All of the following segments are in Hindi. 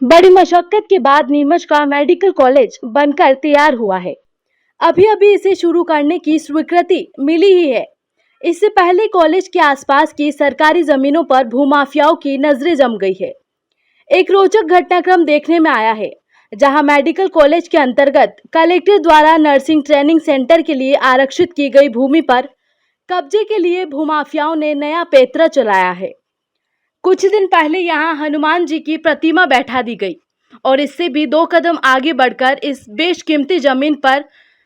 बड़ी मशक्कत के बाद नीमच का मेडिकल कॉलेज बनकर तैयार हुआ है। अभी अभी इसे शुरू करने की स्वीकृति मिली ही है। इससे पहले कॉलेज के आसपास की सरकारी जमीनों पर भूमाफियाओं की नजरें जम गई है। एक रोचक घटनाक्रम देखने में आया है, जहां मेडिकल कॉलेज के अंतर्गत कलेक्टर द्वारा नर्सिंग ट्रेनिंग सेंटर के लिए आरक्षित की गई भूमि पर कब्जे के लिए भूमाफियाओं ने नया पैंतरा चलाया है। कुछ दिन पहले यहां हनुमान जी की प्रतिमा बैठा दी गई और इससे भी 2 कदम आगे बढ़कर इस बेशकीमती जमीन पर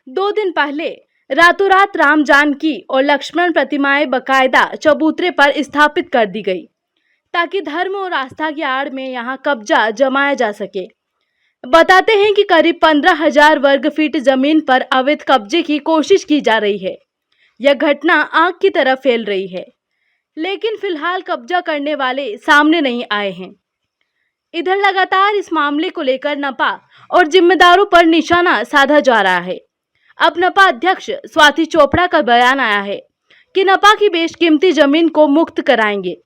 2 दिन पहले रातों रात राम जानकी और लक्ष्मण प्रतिमाएं बकायदा चबूतरे पर स्थापित कर दी गई, ताकि धर्म और आस्था की आड़ में यहां कब्जा जमाया जा सके। बताते हैं कि करीब 15,000 वर्ग फीट जमीन पर अवैध कब्जे की कोशिश की जा रही है। यह घटना आग की तरह फैल रही है, लेकिन फिलहाल कब्जा करने वाले सामने नहीं आए हैं। इधर लगातार इस मामले को लेकर नपा और जिम्मेदारों पर निशाना साधा जा रहा है। अब नपा अध्यक्ष स्वाति चोपड़ा का बयान आया है कि नपा की बेशकीमती जमीन को मुक्त कराएंगे।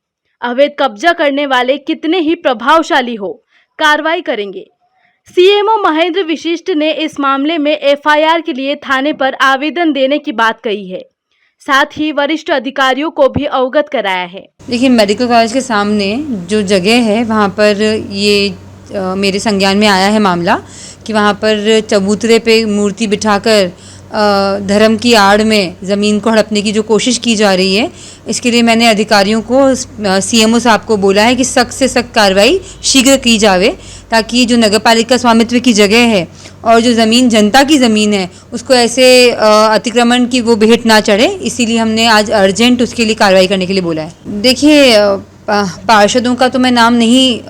अवैध कब्जा करने वाले कितने ही प्रभावशाली हो, कार्रवाई करेंगे। सीएमओ महेंद्र विशिष्ट ने इस मामले में एफआईआर के लिए थाने पर आवेदन देने की बात कही है। साथ ही वरिष्ठ अधिकारियों को भी अवगत कराया है। देखिए, मेडिकल कॉलेज के सामने जो जगह है वहाँ पर ये मेरे संज्ञान में आया है मामला कि वहाँ पर चबूतरे पे मूर्ति बिठाकर धर्म की आड़ में ज़मीन को हड़पने की जो कोशिश की जा रही है, इसके लिए मैंने अधिकारियों को सीएमओ साहब को बोला है कि सख्त से सख्त कार्रवाई शीघ्र की जावे, ताकि जो नगरपालिका स्वामित्व की जगह है और जो ज़मीन जनता की ज़मीन है उसको ऐसे अतिक्रमण की वो भेंट ना चढ़े। इसीलिए हमने आज अर्जेंट उसके लिए कार्रवाई करने के लिए बोला है। देखिए, पार्षदों का तो मैं नाम नहीं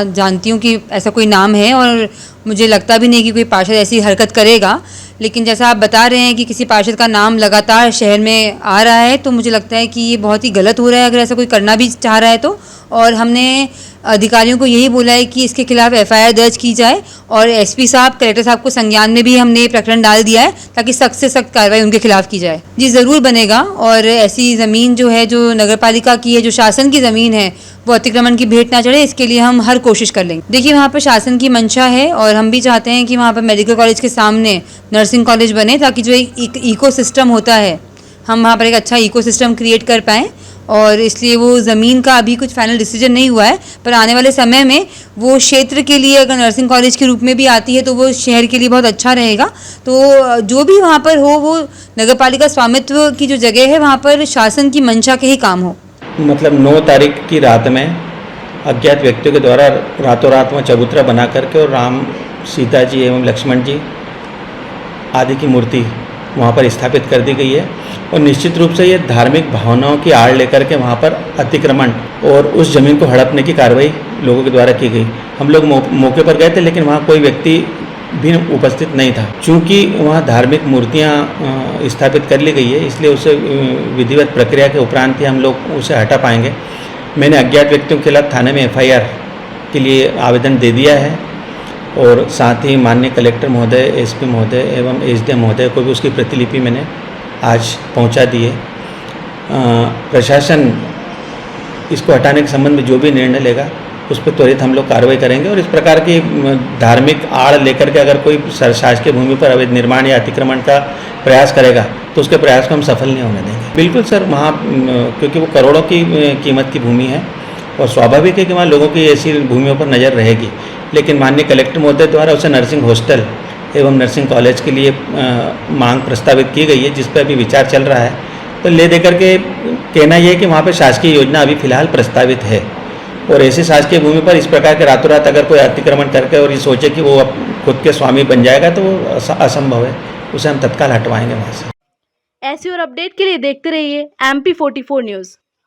जानती हूँ कि ऐसा कोई नाम है, और मुझे लगता भी नहीं कि कोई पार्षद ऐसी हरकत करेगा। लेकिन जैसा आप बता रहे हैं कि किसी पार्षद का नाम लगातार शहर में आ रहा है, तो मुझे लगता है कि ये बहुत ही गलत हो रहा है अगर ऐसा कोई करना भी चाह रहा है तो। और हमने अधिकारियों को यही बोला है कि इसके खिलाफ एफआईआर दर्ज की जाए, और एसपी साहब, कलेक्टर साहब को संज्ञान में भी हमने ये प्रकरण डाल दिया है ताकि सख्त से सख्त कार्रवाई उनके खिलाफ की जाए। जी ज़रूर बनेगा, और ऐसी ज़मीन जो है, जो नगरपालिका की है, जो शासन की ज़मीन है, वो अतिक्रमण की भेंट ना चढ़े, इसके लिए हम हर कोशिश कर लेंगे। देखिए, वहाँ पर शासन की मंशा है और हम भी चाहते हैं कि वहाँ पर मेडिकल कॉलेज के सामने नर्सिंग कॉलेज बने, ताकि जो एक इकोसिस्टम होता है, हम वहाँ पर एक अच्छा इकोसिस्टम क्रिएट कर पाएँ। और इसलिए वो ज़मीन का अभी कुछ फाइनल डिसीजन नहीं हुआ है, पर आने वाले समय में वो क्षेत्र के लिए अगर नर्सिंग कॉलेज के रूप में भी आती है तो वो शहर के लिए बहुत अच्छा रहेगा। तो जो भी वहाँ पर हो, वो नगरपालिका स्वामित्व की जो जगह है वहाँ पर शासन की मंशा के ही काम हो। मतलब 9 तारीख की रात में अज्ञात व्यक्तियों के द्वारा रातों रात में चबूतरा बना करके और राम, सीता जी एवं लक्ष्मण जी आदि की मूर्ति वहाँ पर स्थापित कर दी गई है, और निश्चित रूप से ये धार्मिक भावनाओं की आड़ लेकर के वहाँ पर अतिक्रमण और उस ज़मीन को हड़पने की कार्रवाई लोगों के द्वारा की गई। हम लोग मौके पर गए थे, लेकिन वहाँ कोई व्यक्ति भी उपस्थित नहीं था। चूँकि वहाँ धार्मिक मूर्तियाँ स्थापित कर ली गई है, इसलिए उसे विधिवत प्रक्रिया के उपरांत ही हम लोग उसे हटा पाएंगे। मैंने अज्ञात व्यक्तियों के खिलाफ थाने में एफआईआर के लिए आवेदन दे दिया है, और साथ ही माननीय कलेक्टर महोदय, एसपी महोदय एवं एसडीएम महोदय को भी उसकी प्रतिलिपि मैंने आज पहुंचा दी है। प्रशासन इसको हटाने के संबंध में जो भी निर्णय लेगा उस पर त्वरित हम लोग कार्रवाई करेंगे, और इस प्रकार की धार्मिक आड़ लेकर के अगर कोई शासकीय भूमि पर अवैध निर्माण या अतिक्रमण का प्रयास करेगा तो उसके प्रयास को हम सफल नहीं होने देंगे। बिल्कुल सर, वहाँ क्योंकि वो करोड़ों की कीमत की भूमि है, और स्वाभाविक है कि वहाँ लोगों की ऐसी भूमियों पर नज़र रहेगी। लेकिन माननीय कलेक्टर महोदय द्वारा उसे नर्सिंग हॉस्टल एवं नर्सिंग कॉलेज के लिए मांग प्रस्तावित की गई है, जिस पर अभी विचार चल रहा है। तो ले दे करके कहना यह है कि वहाँ पर शासकीय योजना अभी फिलहाल प्रस्तावित है, और ऐसी शासकीय भूमि पर इस प्रकार के रातों रात अगर कोई अतिक्रमण करके और ये सोचे कि वो खुद के स्वामी बन जाएगा तो वो असंभव है। उसे हम तत्काल हटवाएंगे वहाँ से। ऐसी और अपडेट के लिए देखते रहिए MP44 न्यूज़।